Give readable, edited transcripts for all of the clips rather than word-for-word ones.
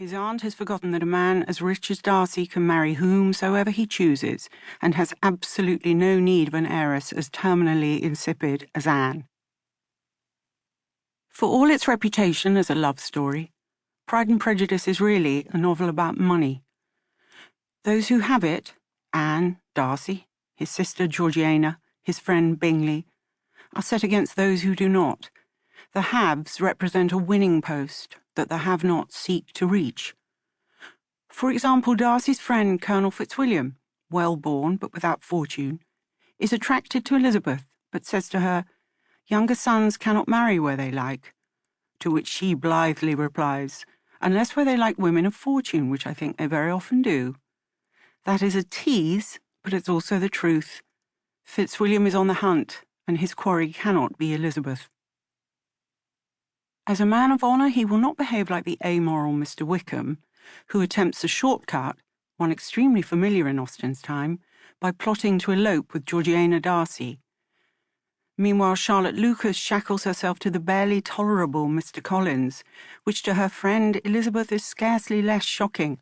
His aunt has forgotten that a man as rich as Darcy can marry whomsoever he chooses, and has absolutely no need of an heiress as terminally insipid as Anne. For all its reputation as a love story, Pride and Prejudice is really a novel about money. Those who have it, Anne, Darcy, his sister Georgiana, his friend Bingley, are set against those who do not. The haves represent a winning post that the have-nots seek to reach. For example, Darcy's friend Colonel Fitzwilliam, well-born but without fortune, is attracted to Elizabeth, but says to her, "Younger sons cannot marry where they like," to which she blithely replies, "Unless where they like women of fortune, which I think they very often do." That is a tease, but it's also the truth. Fitzwilliam is on the hunt, and his quarry cannot be Elizabeth. As a man of honour, he will not behave like the amoral Mr. Wickham, who attempts a shortcut, one extremely familiar in Austen's time, by plotting to elope with Georgiana Darcy. Meanwhile, Charlotte Lucas shackles herself to the barely tolerable Mr. Collins, which to her friend Elizabeth is scarcely less shocking.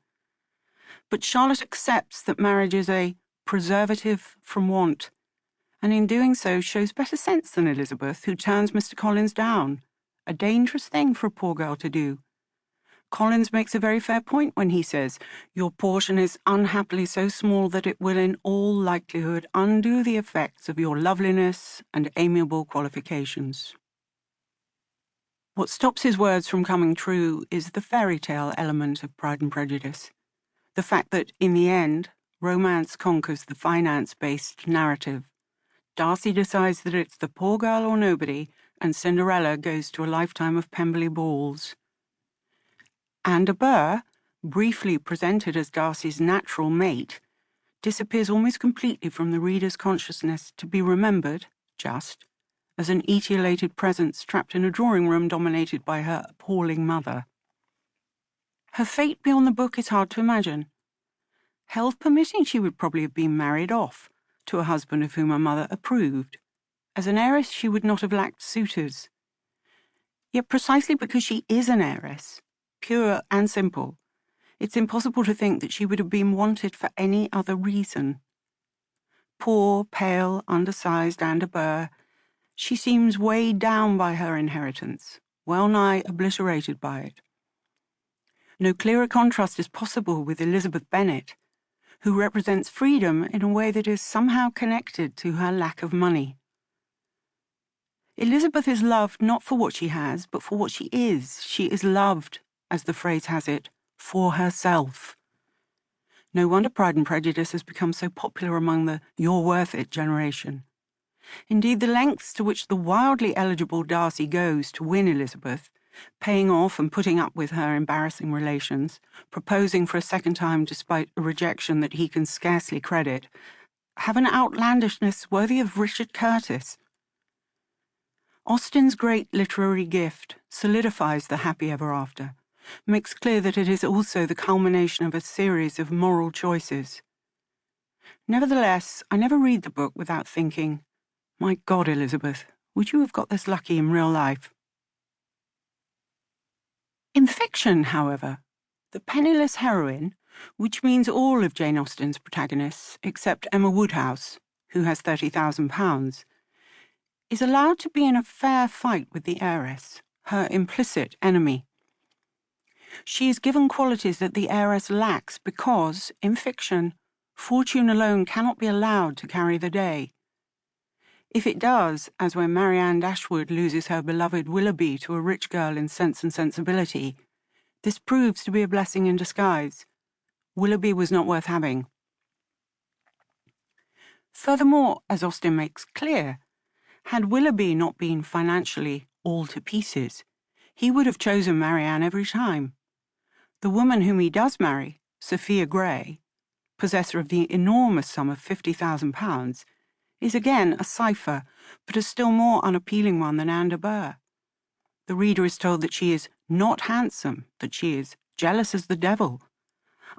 But Charlotte accepts that marriage is a preservative from want, and in doing so shows better sense than Elizabeth, who turns Mr. Collins down, a dangerous thing for a poor girl to do. Collins makes a very fair point when he says, "Your portion is unhappily so small that it will in all likelihood undo the effects of your loveliness and amiable qualifications." What stops his words from coming true is the fairy tale element of Pride and Prejudice. The fact that, in the end, romance conquers the finance-based narrative. Darcy decides that it's the poor girl or nobody, and Cinderella goes to a lifetime of Pemberley balls. Anne de Burgh, briefly presented as Darcy's natural mate, disappears almost completely from the reader's consciousness to be remembered, just, as an etiolated presence trapped in a drawing-room dominated by her appalling mother. Her fate beyond the book is hard to imagine. Health permitting, she would probably have been married off to a husband of whom her mother approved. As an heiress, she would not have lacked suitors. Yet precisely because she is an heiress, pure and simple, it's impossible to think that she would have been wanted for any other reason. Poor, pale, undersized Anne de Burgh, she seems weighed down by her inheritance, well-nigh obliterated by it. No clearer contrast is possible with Elizabeth Bennet, who represents freedom in a way that is somehow connected to her lack of money. Elizabeth is loved not for what she has, but for what she is. She is loved, as the phrase has it, for herself. No wonder Pride and Prejudice has become so popular among the "you're worth it" generation. Indeed, the lengths to which the wildly eligible Darcy goes to win Elizabeth, paying off and putting up with her embarrassing relations, proposing for a second time despite a rejection that he can scarcely credit, have an outlandishness worthy of Richard Curtis. Austen's great literary gift solidifies the happy ever after, makes clear that it is also the culmination of a series of moral choices. Nevertheless, I never read the book without thinking, my God, Elizabeth, would you have got this lucky in real life? In fiction, however, the penniless heroine, which means all of Jane Austen's protagonists except Emma Woodhouse, who has £30,000, is allowed to be in a fair fight with the heiress, her implicit enemy. She is given qualities that the heiress lacks because, in fiction, fortune alone cannot be allowed to carry the day. If it does, as when Marianne Dashwood loses her beloved Willoughby to a rich girl in Sense and Sensibility, this proves to be a blessing in disguise. Willoughby was not worth having. Furthermore, as Austen makes clear, had Willoughby not been financially all to pieces, he would have chosen Marianne every time. The woman whom he does marry, Sophia Grey, possessor of the enormous sum of £50,000, is again a cipher, but a still more unappealing one than Anne de Burgh. The reader is told that she is not handsome, that she is jealous as the devil.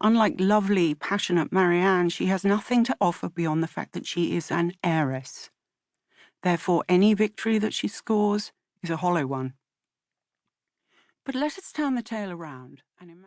Unlike lovely, passionate Marianne, she has nothing to offer beyond the fact that she is an heiress. Therefore, any victory that she scores is a hollow one. But let us turn the tale around and imagine